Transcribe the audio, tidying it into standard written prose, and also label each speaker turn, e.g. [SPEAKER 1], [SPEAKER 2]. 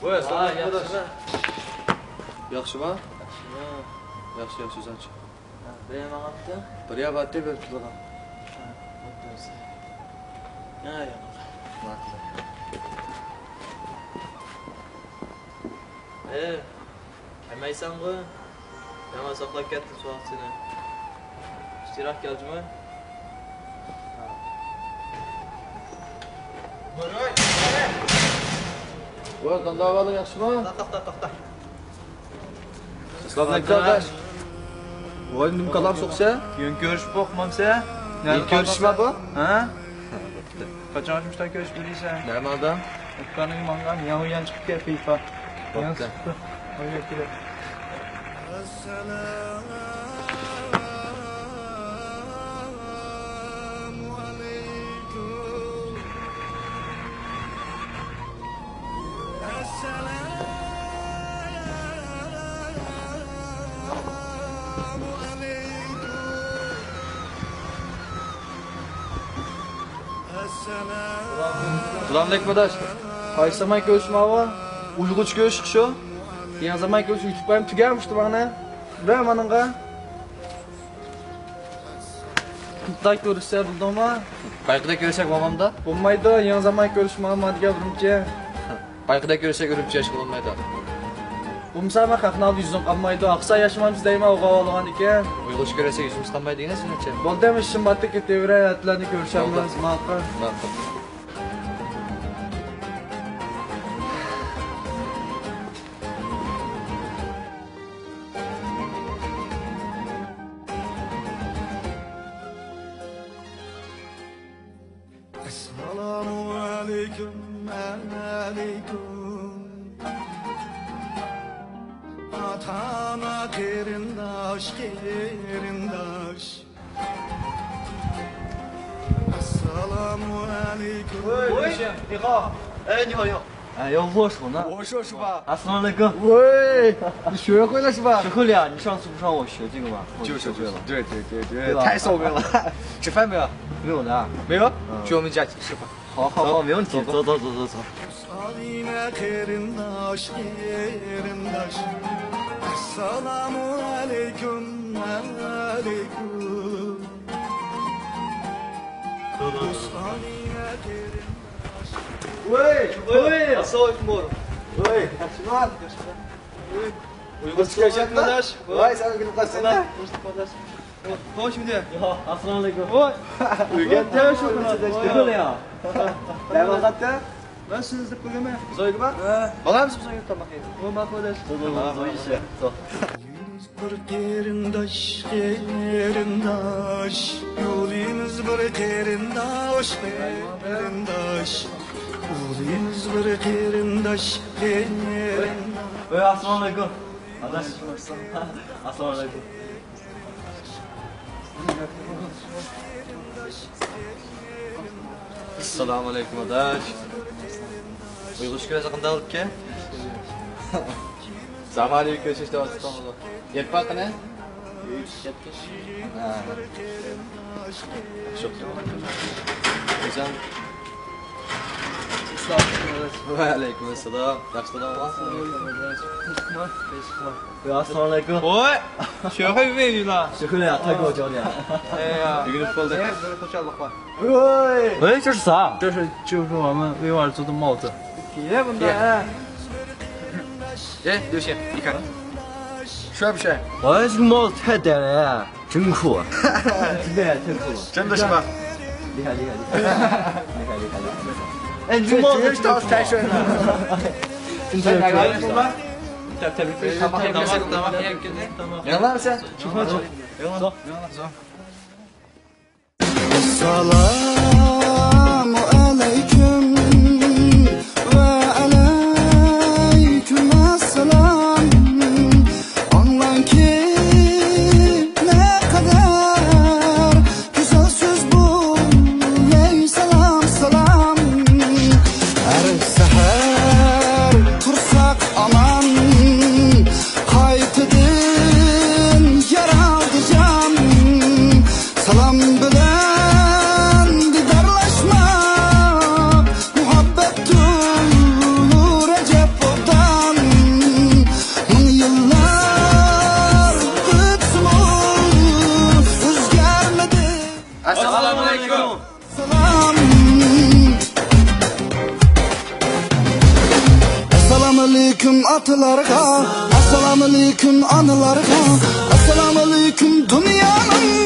[SPEAKER 1] Voy, sağ ol.
[SPEAKER 2] Yaxşımı? Yaxşı, yaxşı, uzanç.
[SPEAKER 1] Benim ağattı.
[SPEAKER 2] Buraya battı bir kulağa.
[SPEAKER 1] Otursun. Ne yapalım? Hemaysan bu. Hemen saklap gettin su altını. İştirak geldi mi?
[SPEAKER 2] Voy, qanday ahvoling, yaxshimi?
[SPEAKER 1] Tak.
[SPEAKER 2] Islom kardeş. Voy, nima qalam so'qsa?
[SPEAKER 3] Keyin ko'rishib boqmamsa?
[SPEAKER 2] Ko'rishma bu?
[SPEAKER 3] Ha? Qachon shunday ko'rishib deysan?
[SPEAKER 2] Nima odam?
[SPEAKER 3] O'tganing manga yan chiqib kel FIFA.
[SPEAKER 2] Bo'pti.
[SPEAKER 3] Oyga kelib.
[SPEAKER 2] Selamünaleyküm adaş. Qaysi zaman ko'rishma va? Uyg'uch ko'rish shu. Yan zaman ko'rish YouTube'm tugamıştı bana. Ben manınga. Qıtday ko'rishsa buldumma. Qayqida ko'rsak babamda? Bo'lmaydi, yan zaman ko'rishma degan birimcha. Qayqida ko'rsak urumchi ish qilmaydi. Bumsama qaqnal yuzum qolmaydi. Aqsa yaşamamiz deyma o'g'avolagan ekan. Uyg'uch ko'rsak yuzimiz qolmaydi degan sizlarcha. Bo'ldimi ishim batda ketaveray, atlarni ko'rishamiz. Ma'qul.
[SPEAKER 4] Esselamu aleyküm, Atana kerindaş. Esselamu aleyküm.
[SPEAKER 3] 你好，你好。哎，要握手呢。
[SPEAKER 2] 我说是吧？
[SPEAKER 3] 阿斯拉那个，
[SPEAKER 2] 喂，你学会了是吧？
[SPEAKER 3] 学会了呀？你上次不是让我学这个吗？
[SPEAKER 2] 就是
[SPEAKER 3] 学会了。
[SPEAKER 2] 对，太聪明了。吃饭没有？
[SPEAKER 3] 没有呢。
[SPEAKER 2] 没有？去我们家吃饭。
[SPEAKER 3] 好，没问题。走。
[SPEAKER 4] Sadine kerindaş. Esselamu aleyküm. Sadine kerindaş.
[SPEAKER 2] 喂，稍微摸。喂，吃饭。Uyg'urcha arkadaş. Vay sen gülüp kalsın lan.
[SPEAKER 3] Hoş兄弟，你好，阿斯拉那个。
[SPEAKER 2] Uygan şu kadar.
[SPEAKER 3] 学会了呀？
[SPEAKER 2] Ne vakatta?
[SPEAKER 3] Ben siz de koyma.
[SPEAKER 2] Soygu bak. Bana mısın soygu tamam.
[SPEAKER 3] O bak kardeş.走işe.走。
[SPEAKER 4] Bir kerindaş. Yolumuz bir kerindaş. Yolumuz bir kerindaş.
[SPEAKER 3] Ve Assalamu alaikum. Adaş. Assalamu alaikum.
[SPEAKER 2] Assalamu alaikum adaş. Uyg'ush ko'rsa qanday olib ke? Zamoniy ko'chishda o'tib Yetpa qana? Güzel. Ve aleyküm selam. Yaxşılar
[SPEAKER 3] ve Assalamu alaikum.
[SPEAKER 2] 喂，学会粤语了。
[SPEAKER 3] 学会了呀，他给我教的。
[SPEAKER 2] 哎呀，有个人说的。
[SPEAKER 3] 喂，这是啥？
[SPEAKER 1] 就是我们威瓦尔族的帽子。
[SPEAKER 2] 铁不对。哎，刘鑫，你看，帅不帅？
[SPEAKER 3] 哇，这个帽子太呆了，真酷！真的太酷了。
[SPEAKER 2] 真的是吧？ Cuma oldu.
[SPEAKER 1] Tamam.
[SPEAKER 2] Yalan mı sen?
[SPEAKER 4] Selamu aleyküm ve aleyküm asselam. Anlan ki ne kadar güzel söz bu. Ey selam selam. Her seher tursak aman, haytedin yaraldı can. Salam bilen didarlaşmak muhabbettur Recep Ordan. Min yıllar kıtmur özgermedi.
[SPEAKER 2] Assalamu alaikum.
[SPEAKER 4] Salam. Assalamu alaikum atalarga, assalamu alaikum analarga, assalamu alaikum dünyanın